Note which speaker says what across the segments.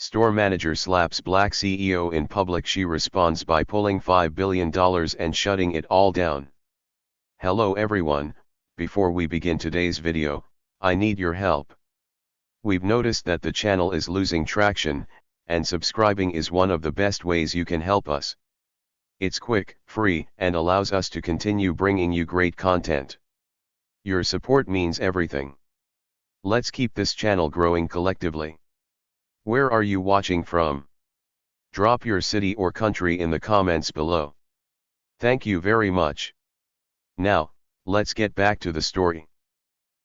Speaker 1: Store manager slaps black CEO in public. She responds by pulling $5 billion and shutting it all down. Hello everyone, before we begin today's video, I need your help. We've noticed that the channel is losing traction, and subscribing is one of the best ways you can help us. It's quick, free, and allows us to continue bringing you great content. Your support means everything. Let's keep this channel growing collectively. Where are you watching from? Drop your city or country in the comments below. Thank you very much. Now, let's get back to the story.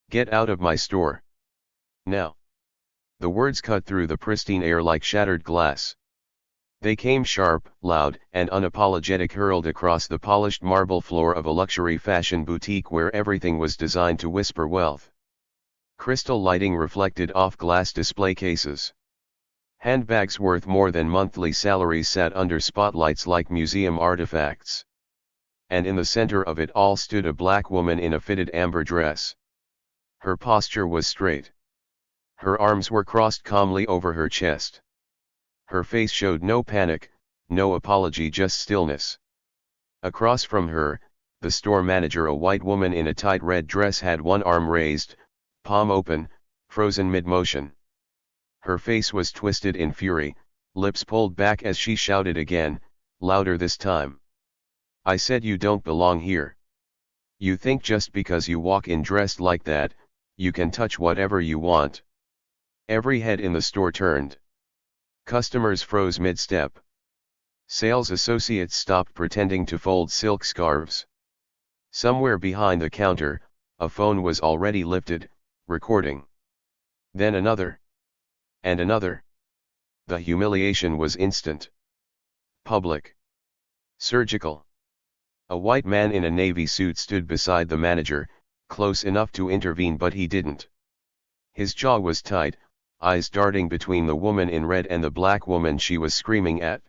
Speaker 1: Get out of my store. Now. The words cut through the pristine air like shattered glass. They came sharp, loud, and unapologetic, hurled across the polished marble floor of a luxury fashion boutique where everything was designed to whisper wealth. Crystal lighting reflected off glass display cases. Handbags worth more than monthly salaries sat under spotlights like museum artifacts. And in the center of it all stood a black woman in a fitted amber dress. Her posture was straight. Her arms were crossed calmly over her chest. Her face showed no panic, no apology, just stillness. Across from her, the store manager, a white woman in a tight red dress, had one arm raised, palm open, frozen mid-motion. Her face was twisted in fury, lips pulled back as she shouted again, louder this time. I said you don't belong here. You think just because you walk in dressed like that, you can touch whatever you want. Every head in the store turned. Customers froze mid-step. Sales associates stopped pretending to fold silk scarves. Somewhere behind the counter, a phone was already lifted, recording. Then another. And another. The humiliation was instant. Public. Surgical. A white man in a navy suit stood beside the manager, close enough to intervene, but he didn't. His jaw was tight, eyes darting between the woman in red and the black woman she was screaming at.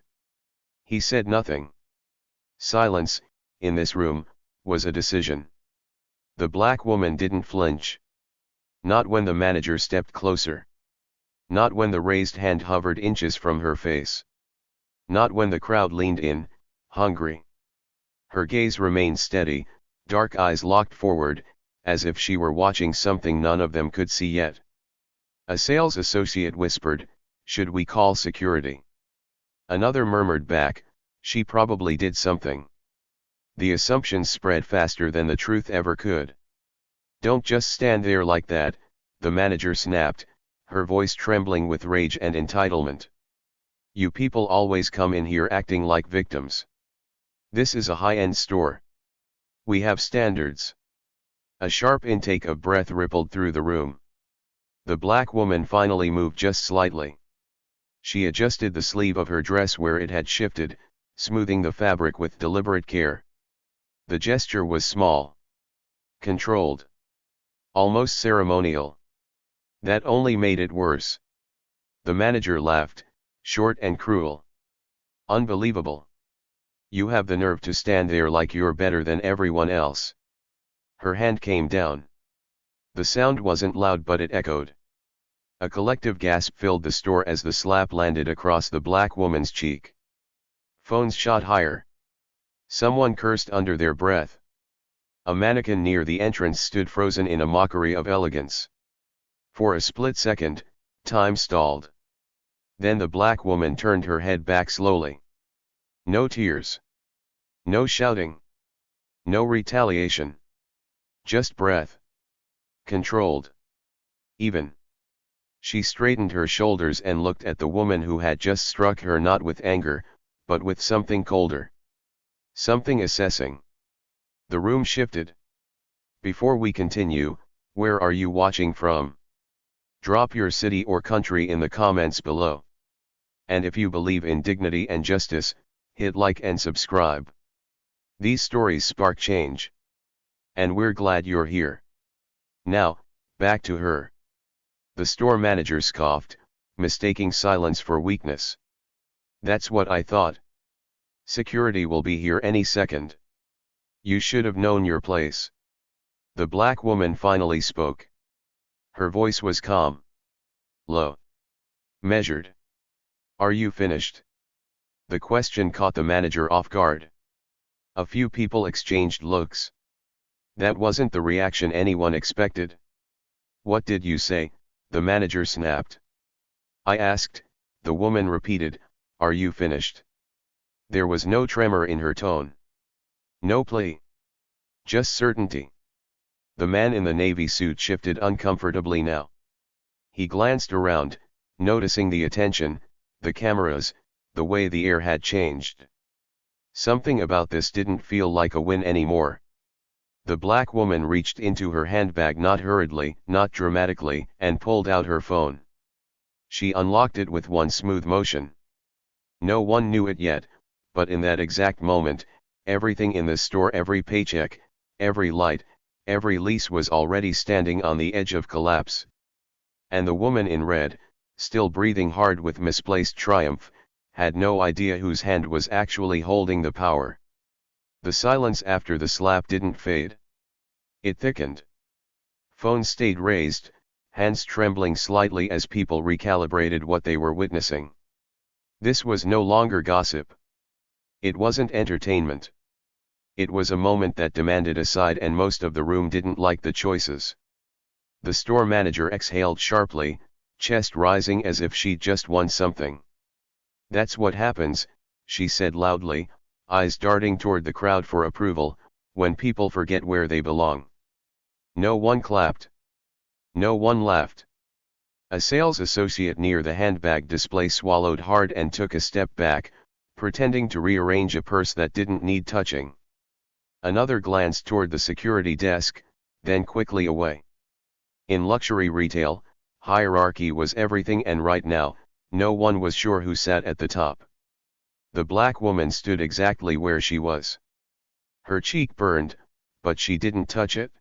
Speaker 1: He said nothing. Silence, in this room, was a decision. The black woman didn't flinch. Not when the manager stepped closer. Not when the raised hand hovered inches from her face. Not when the crowd leaned in, hungry. Her gaze remained steady, dark eyes locked forward, as if she were watching something none of them could see yet. A sales associate whispered, "Should we call security?" Another murmured back, "She probably did something." The assumptions spread faster than the truth ever could. "Don't just stand there like that," the manager snapped, her voice trembling with rage and entitlement. "You people always come in here acting like victims. This is a high-end store. We have standards." A sharp intake of breath rippled through the room. The black woman finally moved just slightly. She adjusted the sleeve of her dress where it had shifted, smoothing the fabric with deliberate care. The gesture was small. Controlled. Almost ceremonial. That only made it worse. The manager laughed, short and cruel. "Unbelievable. You have the nerve to stand there like you're better than everyone else." Her hand came down. The sound wasn't loud, but it echoed. A collective gasp filled the store as the slap landed across the black woman's cheek. Phones shot higher. Someone cursed under their breath. A mannequin near the entrance stood frozen in a mockery of elegance. For a split second, time stalled. Then the black woman turned her head back slowly. No tears. No shouting. No retaliation. Just breath. Controlled. Even. She straightened her shoulders and looked at the woman who had just struck her, not with anger, but with something colder. Something assessing. The room shifted. Before we continue, where are you watching from? Drop your city or country in the comments below. And if you believe in dignity and justice, hit like and subscribe. These stories spark change. And we're glad you're here. Now, back to her. The store manager scoffed, mistaking silence for weakness. "That's what I thought. Security will be here any second. You should have known your place." The black woman finally spoke. Her voice was calm. Low. Measured. Are you finished? The question caught the manager off guard. A few people exchanged looks. That wasn't the reaction anyone expected. What did you say? The manager snapped. I asked, the woman repeated, are you finished? There was no tremor in her tone. No plea. Just certainty. The man in the navy suit shifted uncomfortably now. He glanced around, noticing the attention, the cameras, the way the air had changed. Something about this didn't feel like a win anymore. The black woman reached into her handbag, not hurriedly, not dramatically, and pulled out her phone. She unlocked it with one smooth motion. No one knew it yet, but in that exact moment, everything in the store, every paycheck, every light, every lease was already standing on the edge of collapse. And the woman in red, still breathing hard with misplaced triumph, had no idea whose hand was actually holding the power. The silence after the slap didn't fade. It thickened. Phones stayed raised, hands trembling slightly as people recalibrated what they were witnessing. This was no longer gossip. It wasn't entertainment. It was a moment that demanded a side, and most of the room didn't like the choices. The store manager exhaled sharply, chest rising as if she'd just won something. That's what happens, she said loudly, eyes darting toward the crowd for approval, when people forget where they belong. No one clapped. No one laughed. A sales associate near the handbag display swallowed hard and took a step back, pretending to rearrange a purse that didn't need touching. Another glanced toward the security desk, then quickly away. In luxury retail, hierarchy was everything, and right now, no one was sure who sat at the top. The black woman stood exactly where she was. Her cheek burned, but she didn't touch it.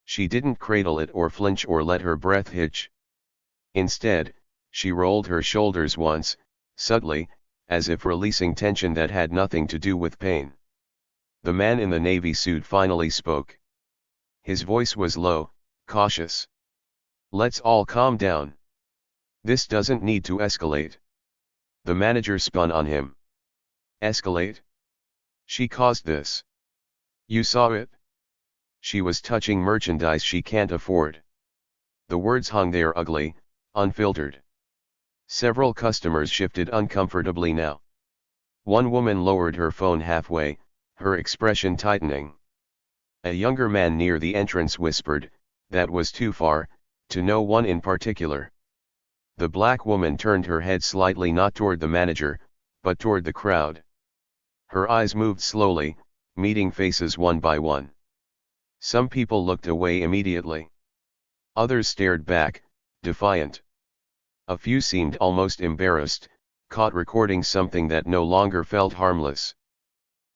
Speaker 1: She didn't cradle it or flinch or let her breath hitch. Instead, she rolled her shoulders once, subtly, as if releasing tension that had nothing to do with pain. The man in the navy suit finally spoke. His voice was low, cautious. Let's all calm down. This doesn't need to escalate. The manager spun on him. Escalate? She caused this. You saw it? She was touching merchandise she can't afford. The words hung there ugly, unfiltered. Several customers shifted uncomfortably now. One woman lowered her phone halfway, her expression tightening. A younger man near the entrance whispered, that was too far, to no one in particular. The black woman turned her head slightly, not toward the manager, but toward the crowd. Her eyes moved slowly, meeting faces one by one. Some people looked away immediately. Others stared back, defiant. A few seemed almost embarrassed, caught recording something that no longer felt harmless.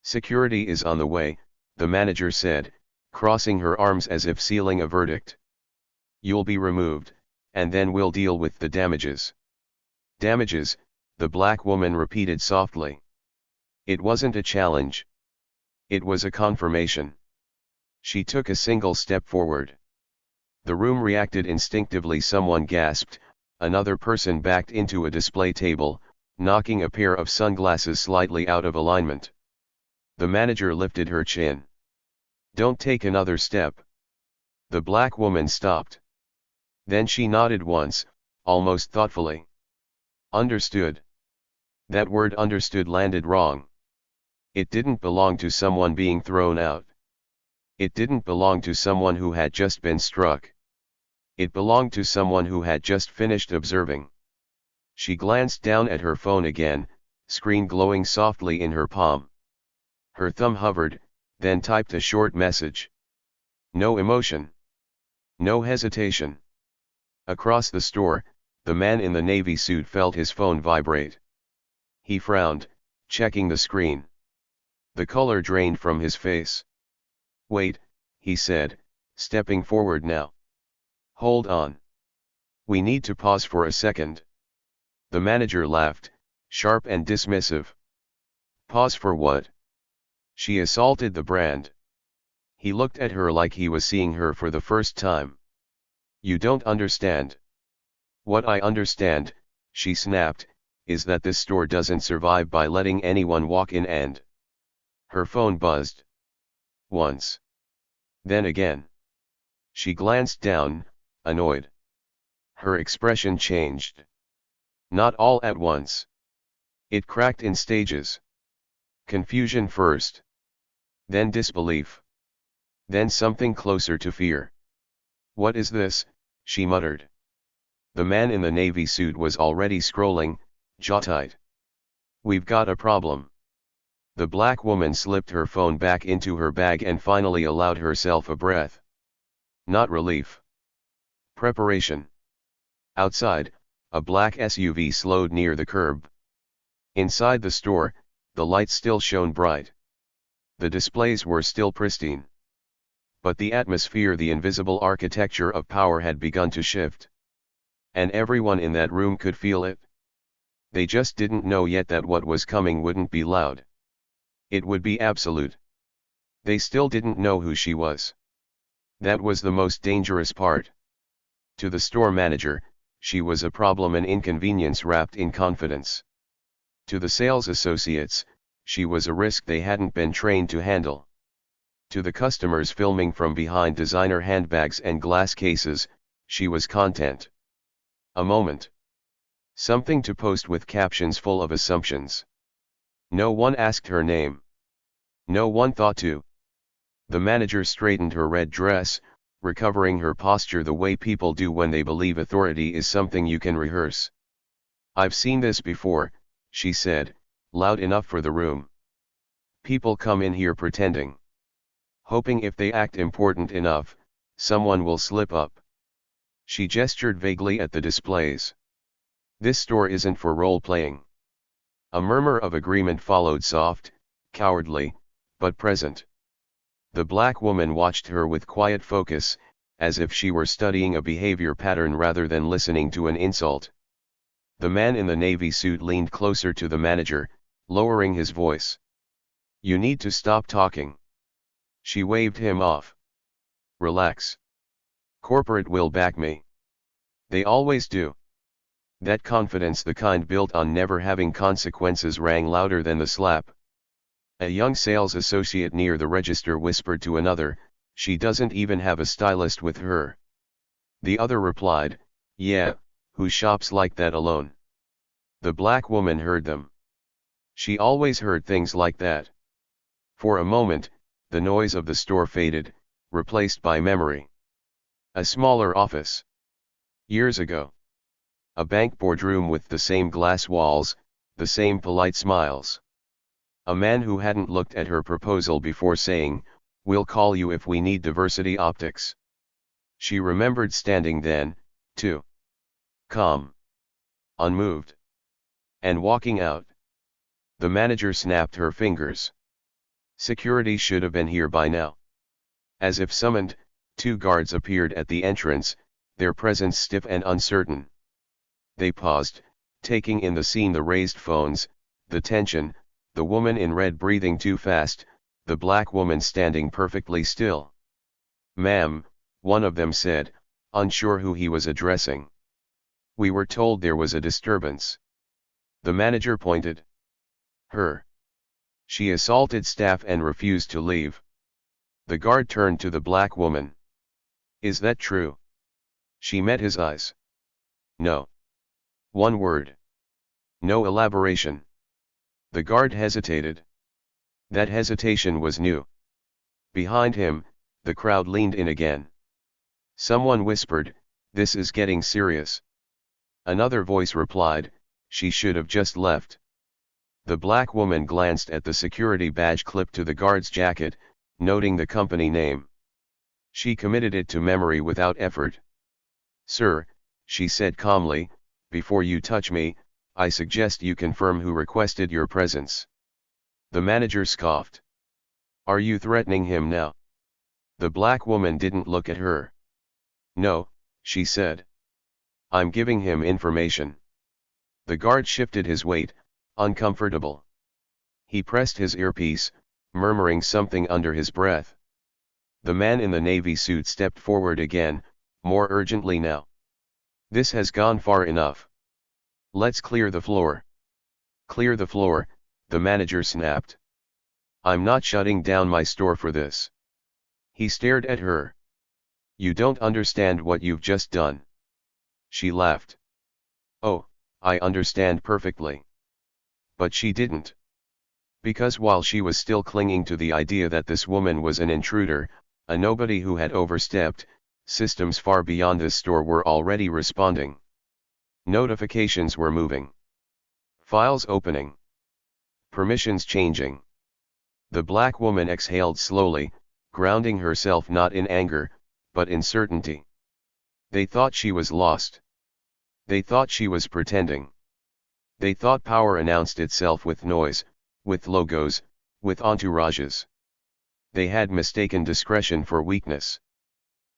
Speaker 1: Security is on the way, the manager said, crossing her arms as if sealing a verdict. You'll be removed, and then we'll deal with the damages. Damages, the black woman repeated softly. It wasn't a challenge. It was a confirmation. She took a single step forward. The room reacted instinctively. Someone gasped, another person backed into a display table, knocking a pair of sunglasses slightly out of alignment. The manager lifted her chin. Don't take another step. The black woman stopped. Then she nodded once, almost thoughtfully. Understood. That word understood landed wrong. It didn't belong to someone being thrown out. It didn't belong to someone who had just been struck. It belonged to someone who had just finished observing. She glanced down at her phone again, screen glowing softly in her palm. Her thumb hovered, then typed a short message. No emotion. No hesitation. Across the store, the man in the navy suit felt his phone vibrate. He frowned, checking the screen. The color drained from his face. Wait, he said, stepping forward now. Hold on. We need to pause for a second. The manager laughed, sharp and dismissive. Pause for what? She assaulted the brand. He looked at her like he was seeing her for the first time. You don't understand. What I understand, she snapped, is that this store doesn't survive by letting anyone walk in and. Her phone buzzed. Once. Then again. She glanced down, annoyed. Her expression changed. Not all at once. It cracked in stages. Confusion first. Then disbelief. Then something closer to fear. "What is this?" she muttered. The man in the navy suit was already scrolling, jaw tight. "We've got a problem." The black woman slipped her phone back into her bag and finally allowed herself a breath. Not relief. Preparation. Outside, a black SUV slowed near the curb. Inside the store, the lights still shone bright. The displays were still pristine. But the atmosphere, the invisible architecture of power, had begun to shift. And everyone in that room could feel it. They just didn't know yet that what was coming wouldn't be loud. It would be absolute. They still didn't know who she was. That was the most dangerous part. To the store manager, she was a problem, an inconvenience wrapped in confidence. To the sales associates, she was a risk they hadn't been trained to handle. To the customers filming from behind designer handbags and glass cases, she was content. A moment. Something to post with captions full of assumptions. No one asked her name. No one thought to. The manager straightened her red dress, recovering her posture the way people do when they believe authority is something you can rehearse. "I've seen this before," she said, loud enough for the room. "People come in here pretending. Hoping if they act important enough, someone will slip up." She gestured vaguely at the displays. "This store isn't for role-playing." A murmur of agreement followed, soft, cowardly, but present. The black woman watched her with quiet focus, as if she were studying a behavior pattern rather than listening to an insult. The man in the navy suit leaned closer to the manager, lowering his voice. "You need to stop talking." She waved him off. "Relax. Corporate will back me. They always do." That confidence, the kind built on never having consequences, rang louder than the slap. A young sales associate near the register whispered to another, "She doesn't even have a stylist with her." The other replied, "Yeah, who shops like that alone?" The black woman heard them. She always heard things like that. For a moment, the noise of the store faded, replaced by memory. A smaller office. Years ago. A bank boardroom with the same glass walls, the same polite smiles. A man who hadn't looked at her proposal before saying, "We'll call you if we need diversity optics." She remembered standing then, too. Calm. Unmoved. And walking out. The manager snapped her fingers. Security should have been here by now. As if summoned, 2 guards appeared at the entrance, their presence stiff and uncertain. They paused, taking in the scene, the raised phones, the tension, the woman in red breathing too fast, the black woman standing perfectly still. "Ma'am," one of them said, unsure who he was addressing. "We were told there was a disturbance." The manager pointed. Her. She assaulted staff and refused to leave. The guard turned to the black woman. "Is that true?" She met his eyes. "No." One word. No elaboration. The guard hesitated. That hesitation was new. Behind him, the crowd leaned in again. Someone whispered, "This is getting serious." Another voice replied, "She should have just left." The black woman glanced at the security badge clipped to the guard's jacket, noting the company name. She committed it to memory without effort. "Sir," she said calmly, "before you touch me, I suggest you confirm who requested your presence." The manager scoffed. "Are you threatening him now?" The black woman didn't look at her. "No," she said. "I'm giving him information." The guard shifted his weight, uncomfortable. He pressed his earpiece, murmuring something under his breath. The man in the navy suit stepped forward again, more urgently now. "This has gone far enough. Let's clear the floor." Clear the floor, the manager snapped. I'm not shutting down my store for this. He stared at her. You don't understand what you've just done. She laughed. Oh, I understand perfectly. But she didn't. Because while she was still clinging to the idea that this woman was an intruder, a nobody who had overstepped, systems far beyond this store were already responding. Notifications were moving. Files opening. Permissions changing. The black woman exhaled slowly, grounding herself not in anger, but in certainty. They thought she was lost. They thought she was pretending. They thought power announced itself with noise, with logos, with entourages. They had mistaken discretion for weakness.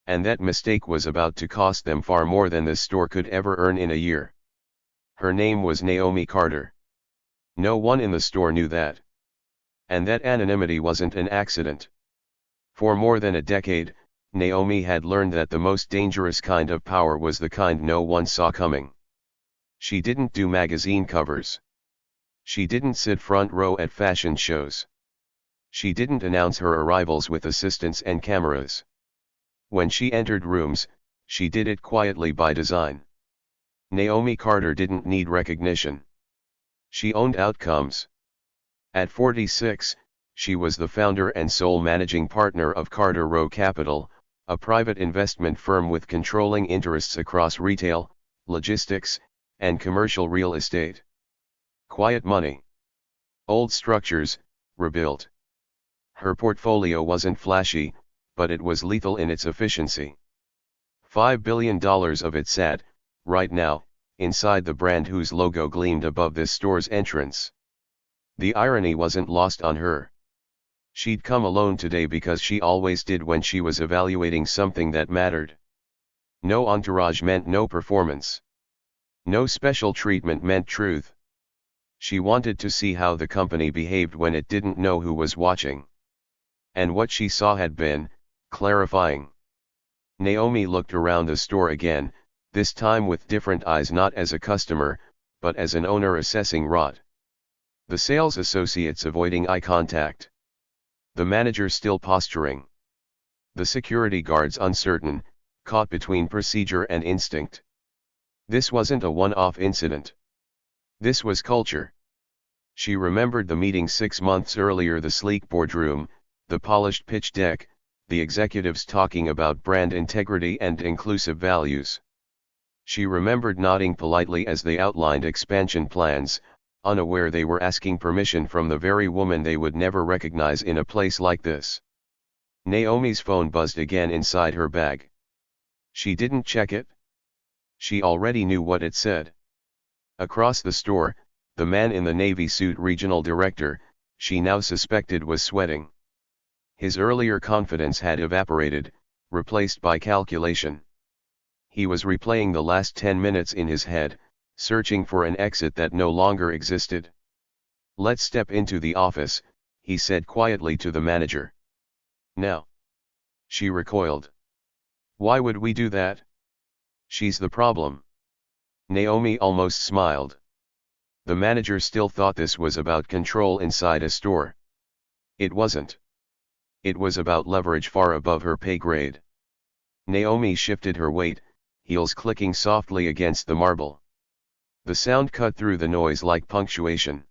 Speaker 1: And that mistake was about to cost them far more than this store could ever earn in a year. Her name was Naomi Carter. No one in the store knew that. And that anonymity wasn't an accident. For more than a decade, Naomi had learned that the most dangerous kind of power was the kind no one saw coming. She didn't do magazine covers. She didn't sit front row at fashion shows. She didn't announce her arrivals with assistants and cameras. When she entered rooms, she did it quietly by design. Naomi Carter didn't need recognition. She owned outcomes. At 46, she was the founder and sole managing partner of Carter Row Capital, a private investment firm with controlling interests across retail, logistics, and commercial real estate. Quiet money. Old structures, rebuilt. Her portfolio wasn't flashy, but it was lethal in its efficiency. $5 billion of it sat, right now, inside the brand whose logo gleamed above this store's entrance. The irony wasn't lost on her. She'd come alone today because she always did when she was evaluating something that mattered. No entourage meant no performance. No special treatment meant truth. She wanted to see how the company behaved when it didn't know who was watching. And what she saw had been clarifying. Naomi looked around the store again, this time with different eyes, not as a customer, but as an owner assessing rot. The sales associates avoiding eye contact. The manager still posturing. The security guards uncertain, caught between procedure and instinct. This wasn't a one-off incident. This was culture. She remembered the meeting 6 months earlier, the sleek boardroom, the polished pitch deck, the executives talking about brand integrity and inclusive values. She remembered nodding politely as they outlined expansion plans, unaware they were asking permission from the very woman they would never recognize in a place like this. Naomi's phone buzzed again inside her bag. She didn't check it. She already knew what it said. Across the store, the man in the navy suit, regional director, she now suspected was sweating. His earlier confidence had evaporated, replaced by calculation. He was replaying the last 10 minutes in his head, searching for an exit that no longer existed. Let's step into the office, he said quietly to the manager. Now. She recoiled. Why would we do that? She's the problem. Naomi almost smiled. The manager still thought this was about control inside a store. It wasn't. It was about leverage far above her pay grade. Naomi shifted her weight, heels clicking softly against the marble. The sound cut through the noise like punctuation.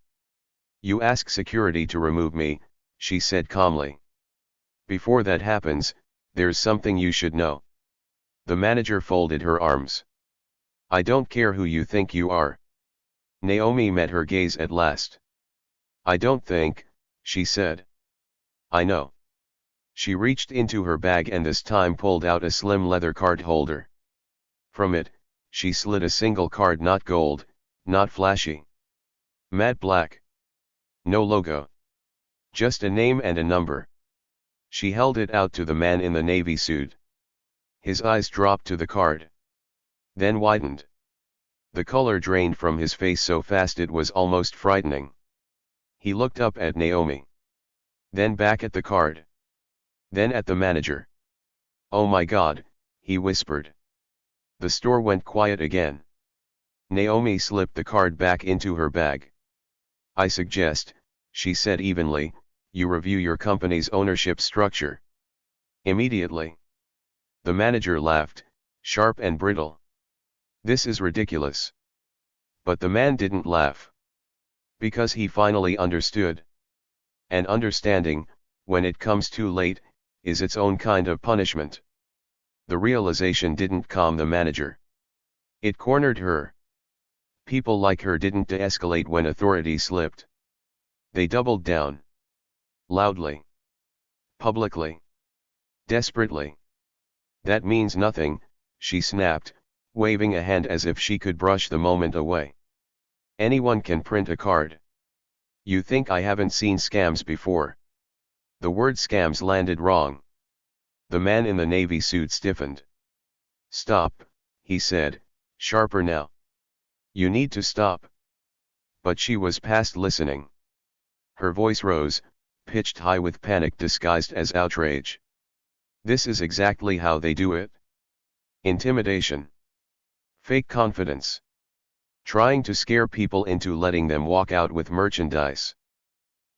Speaker 1: You ask security to remove me, she said calmly. Before that happens, there's something you should know. The manager folded her arms. I don't care who you think you are. Naomi met her gaze at last. I don't think, she said. I know. She reached into her bag and this time pulled out a slim leather card holder. From it, she slid a single card, not gold, not flashy. Matte black. No logo. Just a name and a number. She held it out to the man in the navy suit. His eyes dropped to the card. Then widened. The color drained from his face so fast it was almost frightening. He looked up at Naomi. Then back at the card. Then at the manager. Oh my God, he whispered. The store went quiet again. Naomi slipped the card back into her bag. I suggest, she said evenly, you review your company's ownership structure. Immediately. The manager laughed, sharp and brittle. This is ridiculous. But the man didn't laugh. Because he finally understood. And understanding, when it comes too late, is its own kind of punishment. The realization didn't calm the manager. It cornered her. People like her didn't de-escalate when authority slipped. They doubled down. Loudly. Publicly. Desperately. That means nothing, she snapped, waving a hand as if she could brush the moment away. Anyone can print a card. You think I haven't seen scams before? The word scams landed wrong. The man in the navy suit stiffened. Stop, he said, sharper now. You need to stop. But she was past listening. Her voice rose, pitched high with panic disguised as outrage. This is exactly how they do it. Intimidation. Fake confidence. Trying to scare people into letting them walk out with merchandise.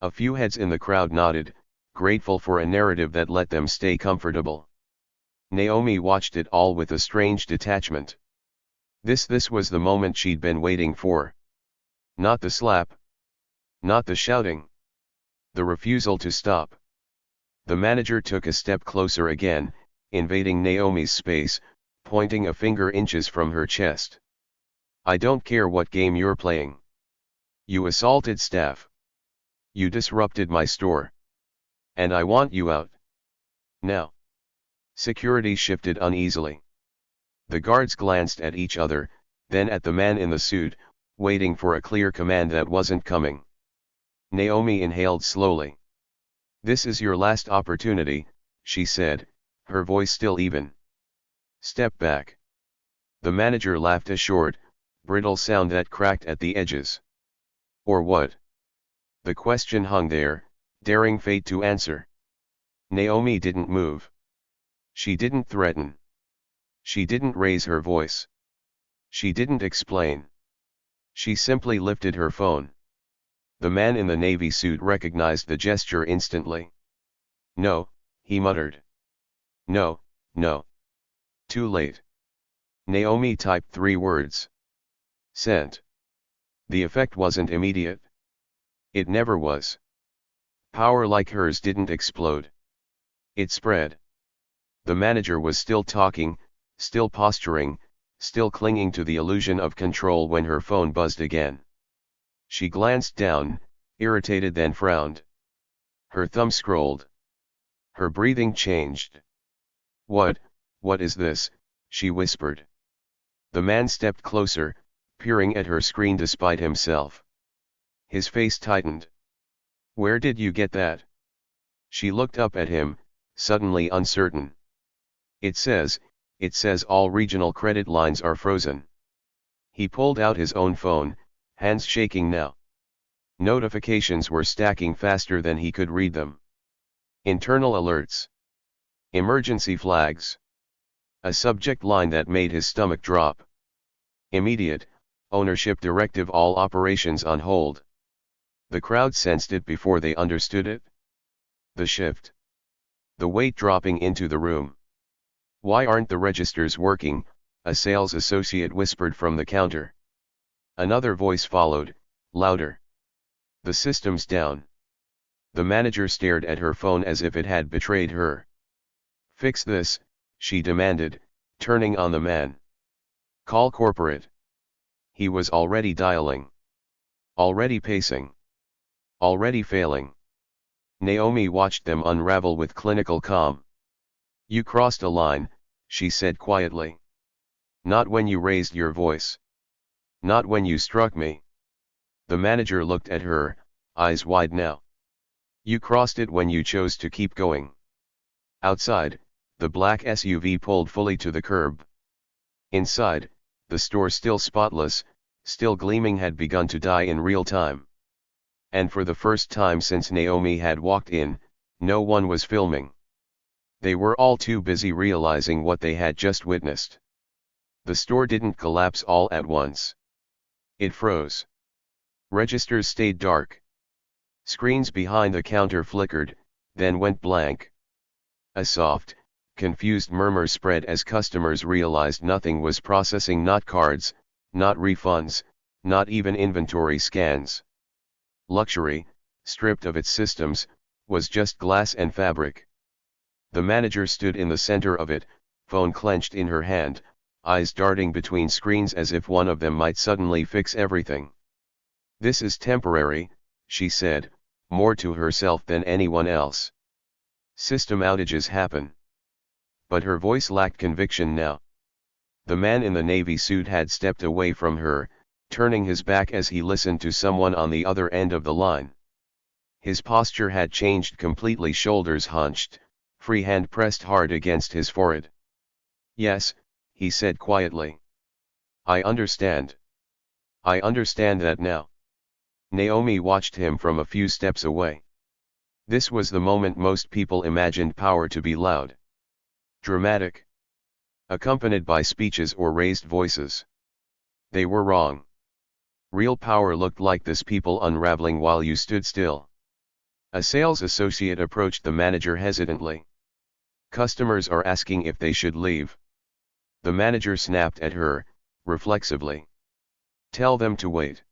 Speaker 1: A few heads in the crowd nodded, grateful for a narrative that let them stay comfortable. Naomi watched it all with a strange detachment. This was the moment she'd been waiting for. Not the slap. Not the shouting. The refusal to stop. The manager took a step closer again, invading Naomi's space, pointing a finger inches from her chest. I don't care what game you're playing. You assaulted staff. You disrupted my store. And I want you out. Now. Security shifted uneasily. The guards glanced at each other, then at the man in the suit, waiting for a clear command that wasn't coming. Naomi inhaled slowly. This is your last opportunity, she said, her voice still even. Step back. The manager laughed a short, brittle sound that cracked at the edges. Or what? The question hung there, daring fate to answer. Naomi didn't move. She didn't threaten. She didn't raise her voice. She didn't explain. She simply lifted her phone. The man in the navy suit recognized the gesture instantly. No, he muttered. No, no. Too late. Naomi typed 3 words. Sent. The effect wasn't immediate. It never was. Power like hers didn't explode. It spread. The manager was still talking, still posturing, still clinging to the illusion of control when her phone buzzed again. She glanced down, irritated, then frowned. Her thumb scrolled. Her breathing changed. What is this? She whispered. The man stepped closer, peering at her screen despite himself. His face tightened. Where did you get that? She looked up at him, suddenly uncertain. It says all regional credit lines are frozen. He pulled out his own phone, hands shaking now. Notifications were stacking faster than he could read them. Internal alerts. Emergency flags. A subject line that made his stomach drop. Immediate, ownership directive, all operations on hold. The crowd sensed it before they understood it. The shift. The weight dropping into the room. Why aren't the registers working? A sales associate whispered from the counter. Another voice followed, louder. The system's down. The manager stared at her phone as if it had betrayed her. Fix this, she demanded, turning on the man. Call corporate. He was already dialing. Already pacing. Already failing. Naomi watched them unravel with clinical calm. You crossed a line, she said quietly. Not when you raised your voice. Not when you struck me. The manager looked at her, eyes wide now. You crossed it when you chose to keep going. Outside, the black SUV pulled fully to the curb. Inside, the store, still spotless, still gleaming, had begun to die in real time. And for the first time since Naomi had walked in, no one was filming. They were all too busy realizing what they had just witnessed. The store didn't collapse all at once. It froze. Registers stayed dark. Screens behind the counter flickered, then went blank. A soft, confused murmur spread as customers realized nothing was processing, not cards, not refunds, not even inventory scans. Luxury, stripped of its systems, was just glass and fabric. The manager stood in the center of it, phone clenched in her hand, eyes darting between screens as if one of them might suddenly fix everything. "This is temporary," she said, more to herself than anyone else. "System outages happen." But her voice lacked conviction now. The man in the navy suit had stepped away from her, turning his back as he listened to someone on the other end of the line. His posture had changed completely, shoulders hunched, free hand pressed hard against his forehead. "Yes," he said quietly. "I understand. I understand that now." Naomi watched him from a few steps away. This was the moment most people imagined power to be: loud, dramatic, accompanied by speeches or raised voices. They were wrong. Real power looked like this: people unraveling while you stood still. A sales associate approached the manager hesitantly. "Customers are asking if they should leave." The manager snapped at her, reflexively. "Tell them to wait."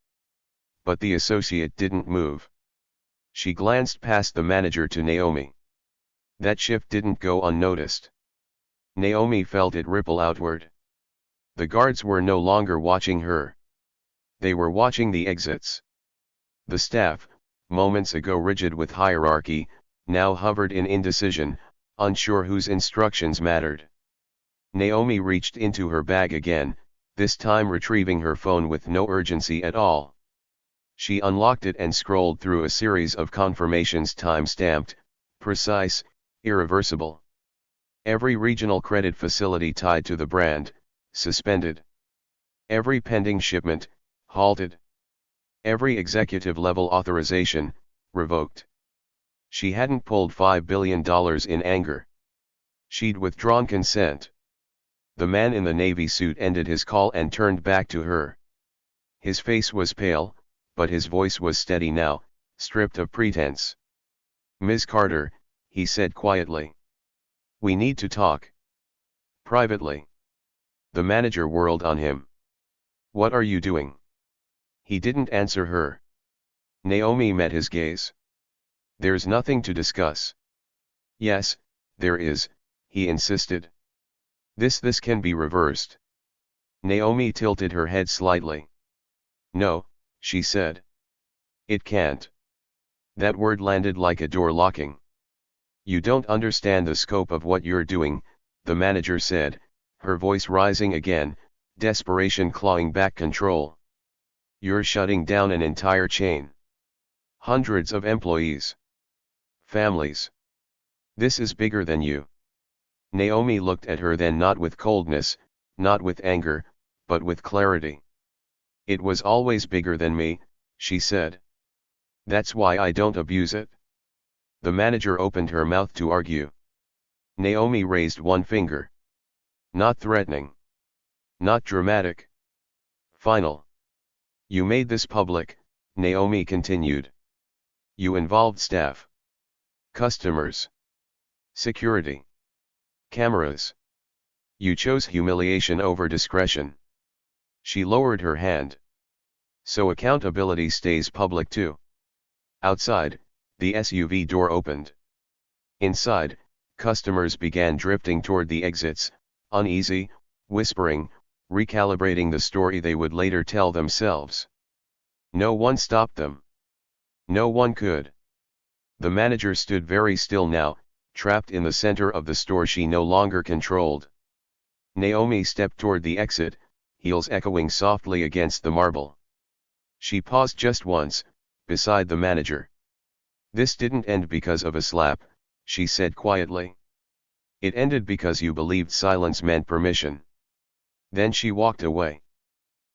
Speaker 1: But the associate didn't move. She glanced past the manager to Naomi. That shift didn't go unnoticed. Naomi felt it ripple outward. The guards were no longer watching her. They were watching the exits. The staff, moments ago rigid with hierarchy, now hovered in indecision, unsure whose instructions mattered. Naomi reached into her bag again, this time retrieving her phone with no urgency at all. She unlocked it and scrolled through a series of confirmations, time-stamped, precise, irreversible. Every regional credit facility tied to the brand, suspended. Every pending shipment, halted. Every executive-level authorization, revoked. She hadn't pulled $5 billion in anger. She'd withdrawn consent. The man in the navy suit ended his call and turned back to her. His face was pale, but his voice was steady now, stripped of pretense. "Ms. Carter," he said quietly. "We need to talk. Privately." The manager whirled on him. "What are you doing?" He didn't answer her. Naomi met his gaze. "There's nothing to discuss." "Yes, there is," he insisted. This can be reversed." Naomi tilted her head slightly. "No," she said. "It can't." That word landed like a door locking. "You don't understand the scope of what you're doing," the manager said, her voice rising again, desperation clawing back control. "You're shutting down an entire chain. Hundreds of employees. Families. This is bigger than you." Naomi looked at her then, not with coldness, not with anger, but with clarity. "It was always bigger than me," she said. "That's why I don't abuse it." The manager opened her mouth to argue. Naomi raised one finger. "Not threatening. Not dramatic. Final. You made this public," Naomi continued. "You involved staff. Customers. Security. Cameras. You chose humiliation over discretion." She lowered her hand. "So accountability stays public too." Outside, the SUV door opened. Inside, customers began drifting toward the exits, uneasy, whispering, recalibrating the story they would later tell themselves. No one stopped them. No one could. The manager stood very still now, trapped in the center of the store she no longer controlled. Naomi stepped toward the exit, heels echoing softly against the marble. She paused just once, beside the manager. "This didn't end because of a slap," she said quietly. "It ended because you believed silence meant permission." Then she walked away.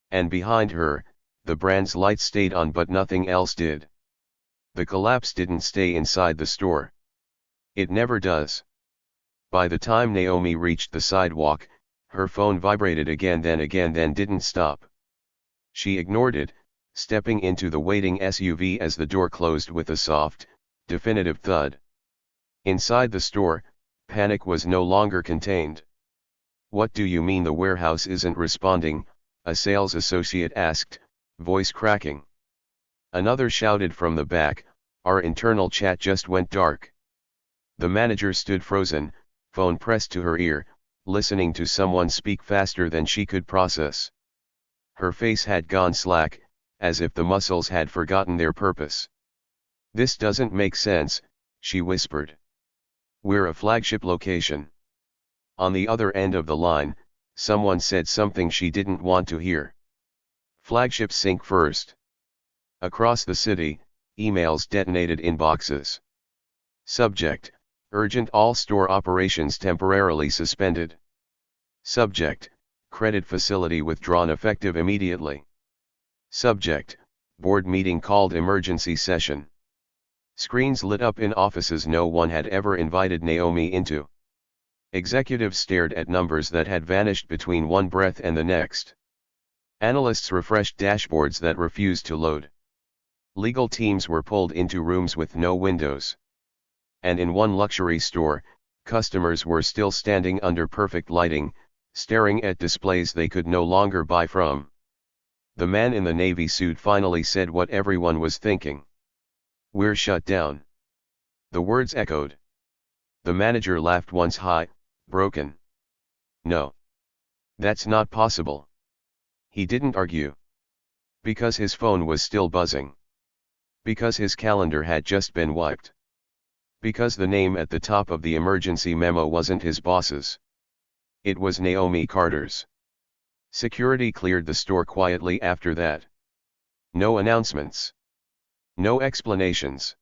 Speaker 1: And behind her, the brand's light stayed on but nothing else did. The collapse didn't stay inside the store. It never does. By the time Naomi reached the sidewalk, her phone vibrated again, then didn't stop. She ignored it, stepping into the waiting SUV as the door closed with a soft, definitive thud. Inside the store, panic was no longer contained. "What do you mean the warehouse isn't responding?" a sales associate asked, voice cracking. Another shouted from the back, "Our internal chat just went dark." The manager stood frozen, phone pressed to her ear, listening to someone speak faster than she could process. Her face had gone slack, as if the muscles had forgotten their purpose. "This doesn't make sense," she whispered. "We're a flagship location." On the other end of the line, someone said something she didn't want to hear. "Flagships sink first." Across the city, emails detonated in boxes. Subject: Urgent, all store operations temporarily suspended. Subject: Credit facility withdrawn effective immediately. Subject: Board meeting called emergency session. Screens lit up in offices no one had ever invited Naomi into. Executives stared at numbers that had vanished between one breath and the next. Analysts refreshed dashboards that refused to load. Legal teams were pulled into rooms with no windows. And in one luxury store, customers were still standing under perfect lighting, staring at displays they could no longer buy from. The man in the navy suit finally said what everyone was thinking. "We're shut down." The words echoed. The manager laughed once high, broken. "No. That's not possible." He didn't argue. Because his phone was still buzzing. Because his calendar had just been wiped. Because the name at the top of the emergency memo wasn't his boss's. It was Naomi Carter's. Security cleared the store quietly after that. No announcements. No explanations.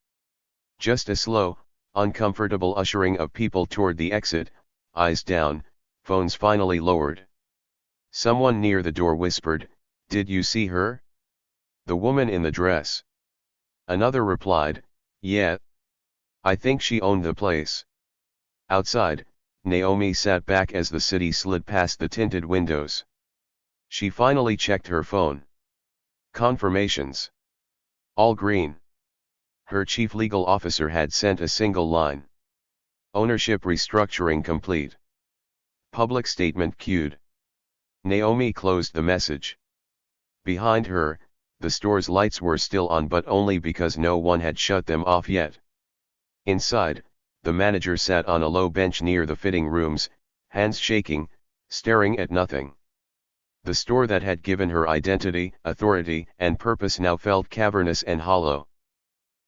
Speaker 1: Just a slow, uncomfortable ushering of people toward the exit, eyes down, phones finally lowered. Someone near the door whispered, "Did you see her? The woman in the dress?" Another replied, "Yeah. I think she owned the place." Outside, Naomi sat back as the city slid past the tinted windows. She finally checked her phone. Confirmations. All green. Her chief legal officer had sent a single line. Ownership restructuring complete. Public statement queued. Naomi closed the message. Behind her, the store's lights were still on, but only because no one had shut them off yet. Inside, the manager sat on a low bench near the fitting rooms, hands shaking, staring at nothing. The store that had given her identity, authority, and purpose now felt cavernous and hollow.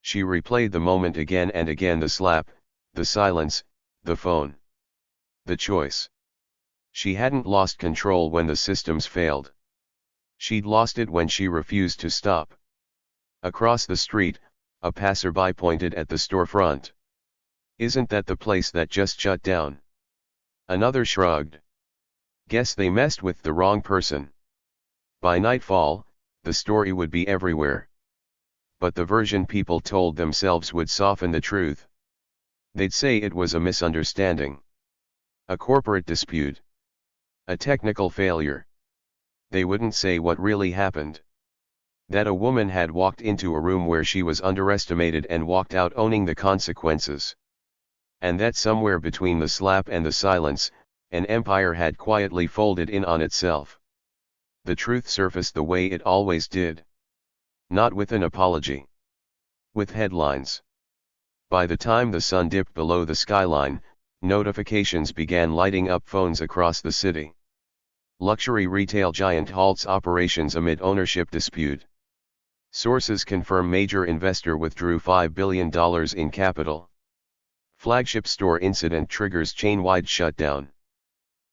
Speaker 1: She replayed the moment again and again: the slap, the silence, the phone. The choice. She hadn't lost control when the systems failed. She'd lost it when she refused to stop. Across the street, a passerby pointed at the storefront. "Isn't that the place that just shut down?" Another shrugged. "Guess they messed with the wrong person." By nightfall, the story would be everywhere. But the version people told themselves would soften the truth. They'd say it was a misunderstanding. A corporate dispute. A technical failure. They wouldn't say what really happened. That a woman had walked into a room where she was underestimated and walked out owning the consequences. And that somewhere between the slap and the silence, an empire had quietly folded in on itself. The truth surfaced the way it always did. Not with an apology. With headlines. By the time the sun dipped below the skyline, notifications began lighting up phones across the city. Luxury retail giant halts operations amid ownership dispute. Sources confirm major investor withdrew $5 billion in capital. Flagship store incident triggers chain-wide shutdown.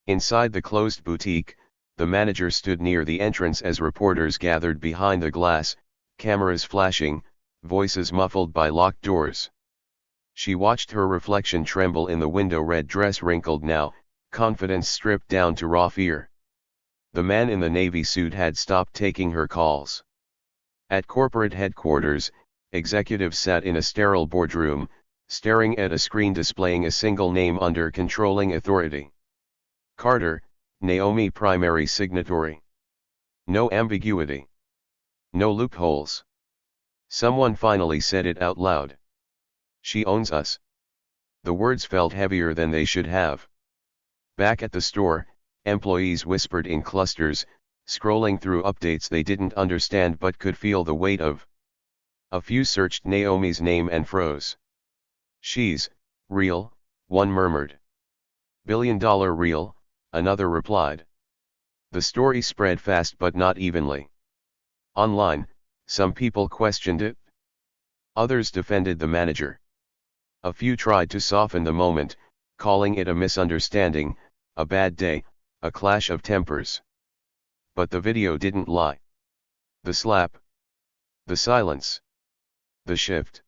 Speaker 1: Inside the closed boutique, the manager stood near the entrance as reporters gathered behind the glass, cameras flashing, voices muffled by locked doors. She watched her reflection tremble in the window, red dress wrinkled now, confidence stripped down to raw fear. The man in the navy suit had stopped taking her calls. At corporate headquarters, executives sat in a sterile boardroom, staring at a screen displaying a single name under controlling authority. Carter, Naomi, primary signatory. No ambiguity. No loopholes. Someone finally said it out loud. She owns us. The words felt heavier than they should have. Back at the store, employees whispered in clusters, scrolling through updates they didn't understand but could feel the weight of. A few searched Naomi's name and froze. She's real, one murmured. $1 billion real, another replied. The story spread fast but not evenly. Online, some people questioned it. Others defended the manager. A few tried to soften the moment, calling it a misunderstanding, a bad day, a clash of tempers. But the video didn't lie. The slap. The silence. The shift.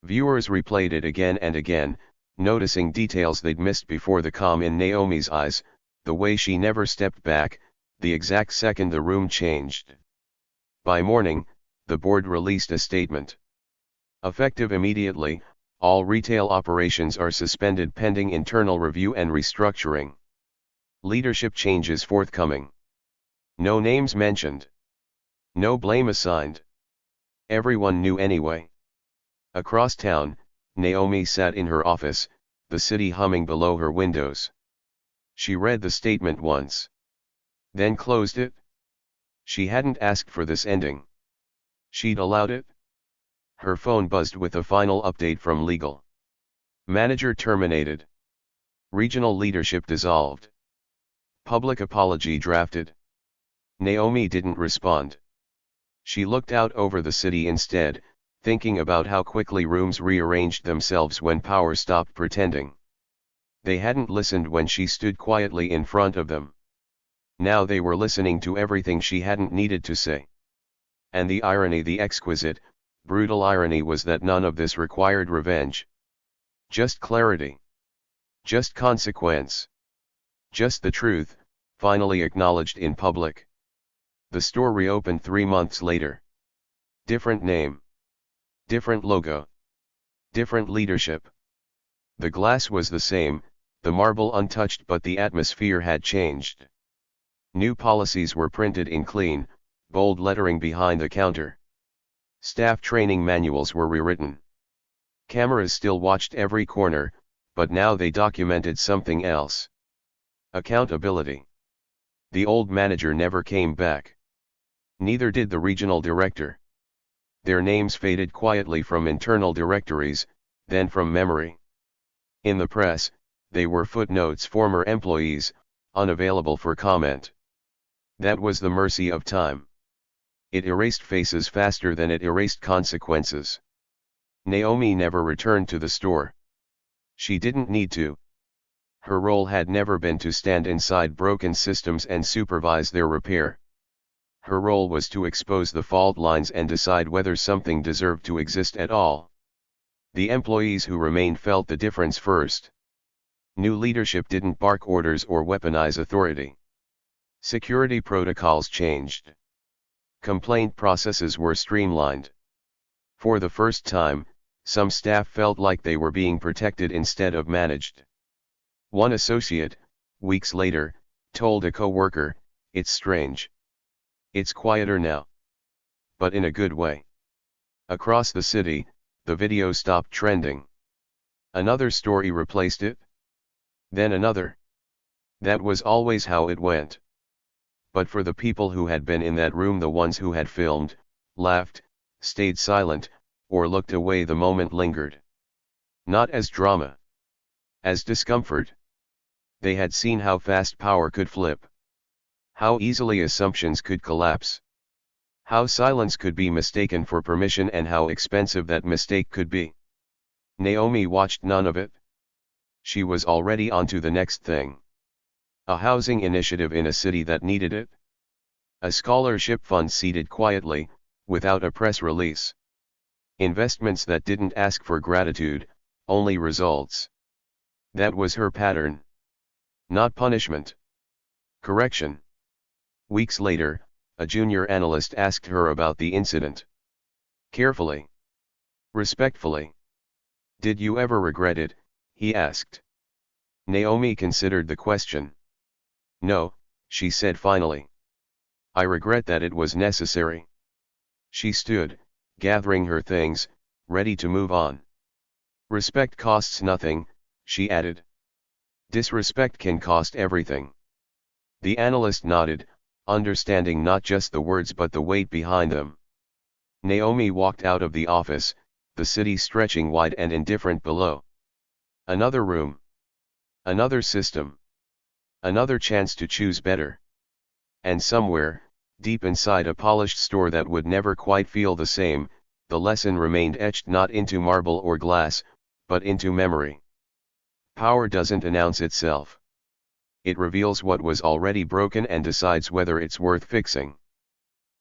Speaker 1: Viewers replayed it again and again, noticing details they'd missed before: the calm in Naomi's eyes, the way she never stepped back, the exact second the room changed. By morning, the board released a statement. Effective immediately, all retail operations are suspended pending internal review and restructuring. Leadership changes forthcoming. No names mentioned. No blame assigned. Everyone knew anyway. Across town, Naomi sat in her office, the city humming below her windows. She read the statement once. Then closed it. She hadn't asked for this ending. She'd allowed it. Her phone buzzed with a final update from legal. Manager terminated. Regional leadership dissolved. Public apology drafted. Naomi didn't respond. She looked out over the city instead, thinking about how quickly rooms rearranged themselves when power stopped pretending. They hadn't listened when she stood quietly in front of them. Now they were listening to everything she hadn't needed to say. And the irony, the exquisite, brutal irony, was that none of this required revenge. Just clarity. Just consequence. Just the truth, finally acknowledged in public. The store reopened 3 months later. Different name. Different logo. Different leadership. The glass was the same, the marble untouched, but the atmosphere had changed. New policies were printed in clean, bold lettering behind the counter. Staff training manuals were rewritten. Cameras still watched every corner, but now they documented something else. Accountability. The old manager never came back. Neither did the regional director. Their names faded quietly from internal directories, then from memory. In the press, they were footnotes: former employees, unavailable for comment. That was the mercy of time. It erased faces faster than it erased consequences. Naomi never returned to the store. She didn't need to. Her role had never been to stand inside broken systems and supervise their repair. Her role was to expose the fault lines and decide whether something deserved to exist at all. The employees who remained felt the difference first. New leadership didn't bark orders or weaponize authority. Security protocols changed. Complaint processes were streamlined. For the first time, some staff felt like they were being protected instead of managed. One associate, weeks later, told a co-worker, "It's strange. It's quieter now. But in a good way." Across the city, the video stopped trending. Another story replaced it. Then another. That was always how it went. But for the people who had been in that room, the ones who had filmed, laughed, stayed silent, or looked away, the moment lingered. Not as drama. As discomfort. They had seen how fast power could flip. How easily assumptions could collapse. How silence could be mistaken for permission, and how expensive that mistake could be. Naomi watched none of it. She was already on to the next thing. A housing initiative in a city that needed it. A scholarship fund seated quietly, without a press release. Investments that didn't ask for gratitude, only results. That was her pattern. Not punishment. Correction. Weeks later, a junior analyst asked her about the incident. Carefully. Respectfully. "Did you ever regret it?" he asked. Naomi considered the question. "No," she said finally. "I regret that it was necessary." She stood, gathering her things, ready to move on. Respect costs nothing, she added. Disrespect can cost everything. The analyst nodded, understanding not just the words but the weight behind them. Naomi walked out of the office, the city stretching wide and indifferent below. Another room. Another system. Another chance to choose better. And somewhere, deep inside a polished store that would never quite feel the same, the lesson remained etched not into marble or glass, but into memory. Power doesn't announce itself. It reveals what was already broken and decides whether it's worth fixing.